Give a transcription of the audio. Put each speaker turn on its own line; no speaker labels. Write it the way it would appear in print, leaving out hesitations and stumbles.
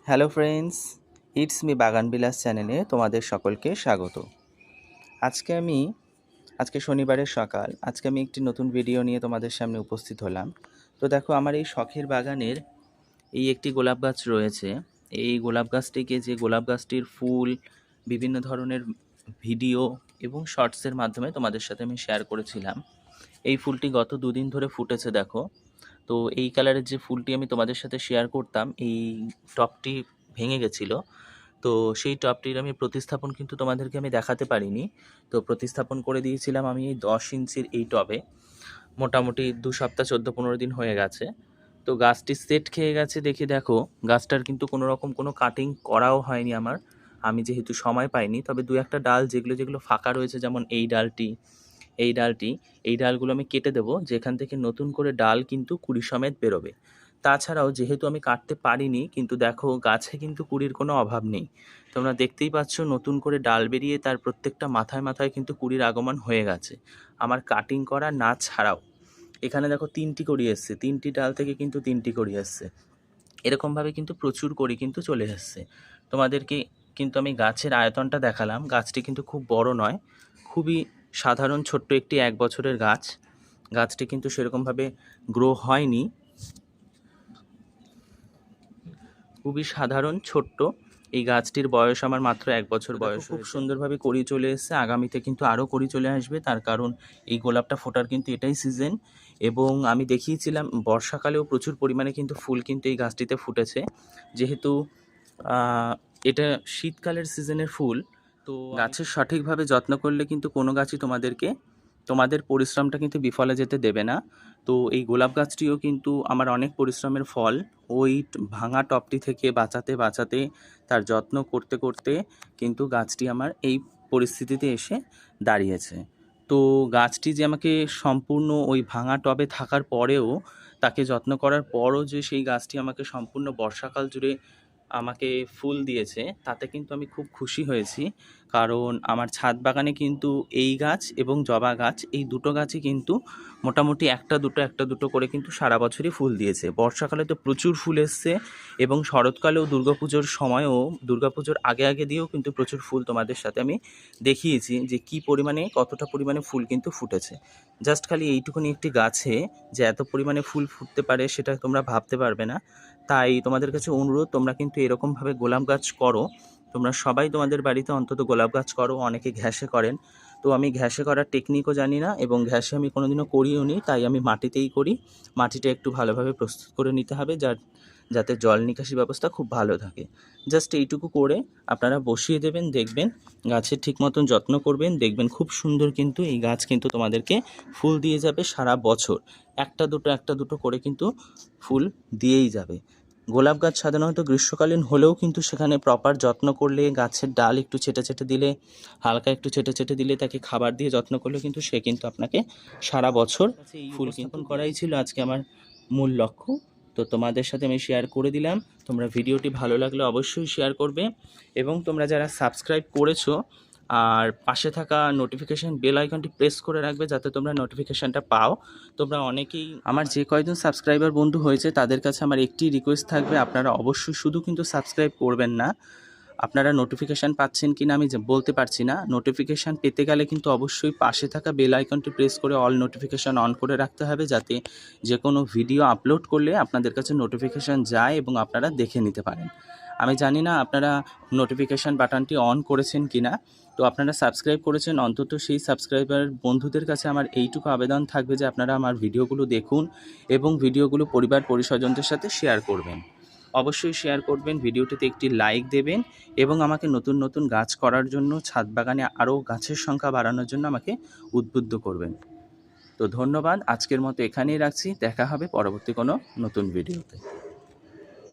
Hello friends, it's me বাগান বিলাস চ্যানেলে তোমাদের সকলকে স্বাগত। আজকে শনিবারের সকাল। আজকে আমি একটি নতুন ভিডিও নিয়ে তোমাদের সামনে উপস্থিত হলাম। তো দেখো, আমার এই শখের বাগানের এই একটি গোলাপ গাছ রয়েছে। এই গোলাপ গাছটিকে, যে গোলাপ গাছটির ফুল বিভিন্ন ধরনের ভিডিও এবং শর্টসের মাধ্যমে তোমাদের সাথে আমি শেয়ার করেছিলাম। এই ফুলটি গত দুদিন ধরে ফুটেছে দেখো। তো এই কালারের যে ফুলটি আমি তোমাদের সাথে শেয়ার করতাম, এই টবটি ভেঙে গেছিলো। তো সেই টবটির আমি প্রতিস্থাপন কিন্তু তোমাদেরকে আমি দেখাতে পারিনি। তো প্রতিস্থাপন করে দিয়েছিলাম আমি এই 10 ইঞ্চির এই টবে। মোটামুটি 2 সপ্তাহ 14-15 দিন হয়ে গেছে। তো গাছটি সেট খেয়ে গেছে দেখে দেখো, গাছটার কিন্তু কোনো রকম কোনো কাটিং করাও হয়নি আমার, আমি যেহেতু সময় পাইনি। তবে দু একটা ডাল যেগুলো ফাঁকা রয়েছে, যেমন এই ডালগুলো আমি কেটে দেবো, যেখান থেকে নতুন করে ডাল কিন্তু কুড়ি সমেত বেরোবে। তাছাড়াও যেহেতু আমি কাটতে পারিনি, কিন্তু দেখো গাছে কিন্তু কুড়ির কোনো অভাব নেই। তোমরা দেখতেই পাচ্ছ, নতুন করে ডাল বেরিয়ে তার প্রত্যেকটা মাথায় মাথায় কিন্তু কুড়ির আগমন হয়ে গেছে, আমার কাটিং করা না ছাড়াও। এখানে দেখো 3টি কড়ি এসছে, 3টি ডাল থেকে কিন্তু 3টি কড়ি এসছে। এরকমভাবে কিন্তু প্রচুর কড়ি কিন্তু চলে এসছে। তোমাদেরকে কিন্তু আমি গাছের আয়তনটা দেখালাম। গাছটি কিন্তু খুব বড় নয়, খুবই সাধারণ ছোট্ট একটি 1 বছরের গাছ। গাছটি কিন্তু সেরকমভাবে গ্রো হয়নি, খুবই সাধারণ ছোট্ট। এই গাছটির বয়স আমার মাত্র 1 বছর বয়স। খুব সুন্দরভাবে কড়ি চলে এসছে, আগামীতে কিন্তু আরও কড়ি চলে আসবে। তার কারণ এই গোলাপটা ফোটার কিন্তু এটাই সিজন। এবং আমি দেখিয়েছিলাম বর্ষাকালেও প্রচুর পরিমাণে কিন্তু ফুল কিন্তু এই গাছটিতে ফুটেছে। যেহেতু এটা শীতকালের সিজনের ফুল, তো গাছের সঠিকভাবে যত্ন করলে কিন্তু কোনো গাছই তোমাদের পরিশ্রমটা কিন্তু বিফলে যেতে দেবে না। তো এই গোলাপ গাছটিও কিন্তু আমার অনেক পরিশ্রমের ফল। ওই ভাঙা টবটি থেকে বাঁচাতে তার যত্ন করতে করতে কিন্তু গাছটি আমার এই পরিস্থিতিতে এসে দাঁড়িয়েছে। তো গাছটি যে আমাকে সম্পূর্ণ ওই ভাঙা টবে থাকার পরেও, তাকে যত্ন করার পরও যে সেই গাছটি আমাকে সম্পূর্ণ বর্ষাকাল জুড়ে আমাকে ফুল দিয়েছে, তাতে কিন্তু আমি খুব খুশি হয়েছি। কারণ আমার ছাদ বাগানে কিন্তু এই গাছ এবং জবা গাছ, এই দুটো গাছই কিন্তু মোটামুটি একটা দুটো করে কিন্তু সারা বছরই ফুল দিয়েছে। বর্ষাকালে তো প্রচুর ফুল এসছে, এবং শরৎকালেও দুর্গাপুজোর সময়ও, দুর্গাপুজোর আগে দিয়েও কিন্তু প্রচুর ফুল তোমাদের সাথে আমি দেখিয়েছি যে কতটা পরিমাণে ফুল কিন্তু ফুটেছে। জাস্ট খালি এইটুকুনি একটি গাছে যে এত পরিমাণে ফুল ফুটতে পারে, সেটা তোমরা ভাবতে পারবে না। তাই তোমাদের কাছে অনুরোধ, তোমরা কিন্তু এরকমভাবে গোলাপ গাছ করো। তোমরা সবাই তোমাদের বাড়িতে অন্তত গোলাপ গাছ করো। অনেকে ঘ্যাসে করেন, তো আমি ঘ্যাসে করার টেকনিকও জানি না, এবং ঘ্যাসে আমি কোনোদিনও করিও নি। তাই আমি মাটিতেই করি। মাটিটা একটু ভালোভাবে প্রস্তুত করে নিতে হবে, যাতে জল নিকাশি ব্যবস্থা খুব ভালো থাকে। জাস্ট এইটুকু করে আপনারা বসিয়ে দেবেন, দেখবেন গাছের ঠিক মতন যত্ন করবেন, দেখবেন খুব সুন্দর কিন্তু এই গাছ কিন্তু তোমাদেরকে ফুল দিয়ে যাবে সারা বছর। একটা দুটো করে কিন্তু ফুল দিয়েই যাবে। গোলাপ গাছ সাধারণত গ্রীষ্মকালীন হলেও কিন্তু সেখানে প্রপার যত্ন করলে, গাছের ডাল একটু ছেটে দিলে, হালকা একটু ছেটে দিলে, তাকে খাবার দিয়ে যত্ন করলে কিন্তু সে কিন্তু আপনাকে সারা বছর ফুল কিন্তু করাই ছিল আজকে আমার মূল লক্ষ্য। তো তোমাদের সাথে আমি শেয়ার করে দিলাম। তোমরা ভিডিওটি ভালো লাগলে অবশ্যই শেয়ার করবে, এবং তোমরা যারা সাবস্ক্রাইব করেছো আর পাশে থাকা নোটিফিকেশান বেল আইকনটি প্রেস করে রাখবে, যাতে তোমরা নোটিফিকেশানটা পাও। তোমরা অনেকেই, আমার যে কয়জন সাবস্ক্রাইবার বন্ধু হয়েছে তাদের কাছে আমার একটি রিকোয়েস্ট থাকবে, আপনারা অবশ্যই শুধু কিন্তু সাবস্ক্রাইব করবেন না। আপনারা নোটিফিকেশান পাচ্ছেন কি না আমি বলতে পারছি না। নোটিফিকেশান পেতে গেলে কিন্তু অবশ্যই পাশে থাকা বেল আইকনটি প্রেস করে অল নোটিফিকেশান অন করে রাখতে হবে, যাতে যে কোনো ভিডিও আপলোড করলে আপনাদের কাছে নোটিফিকেশান যায় এবং আপনারা দেখে নিতে পারেন। আমি জানি না আপনারা নোটিফিকেশান বাটনটি অন করেছেন কি না। তো আপনারা সাবস্ক্রাইব করেছেন, অন্তত সেই সাবস্ক্রাইবার বন্ধুদের কাছে আমার এইটুকু আবেদন থাকবে যে আপনারা আমার ভিডিওগুলো দেখুন এবং ভিডিওগুলো পরিবার পরিস্বজনদের সাথে শেয়ার করবেন। অবশ্যই শেয়ার করবেন, ভিডিওটিতে একটি লাইক দেবেন, এবং আমাকে নতুন গাছ করার জন্য, ছাদ বাগানে আরও গাছের সংখ্যা বাড়ানোর জন্য আমাকে উদ্বুদ্ধ করবেন। তো ধন্যবাদ, আজকের মতো এখানেই রাখছি। দেখা হবে পরবর্তী কোনো নতুন ভিডিওতে।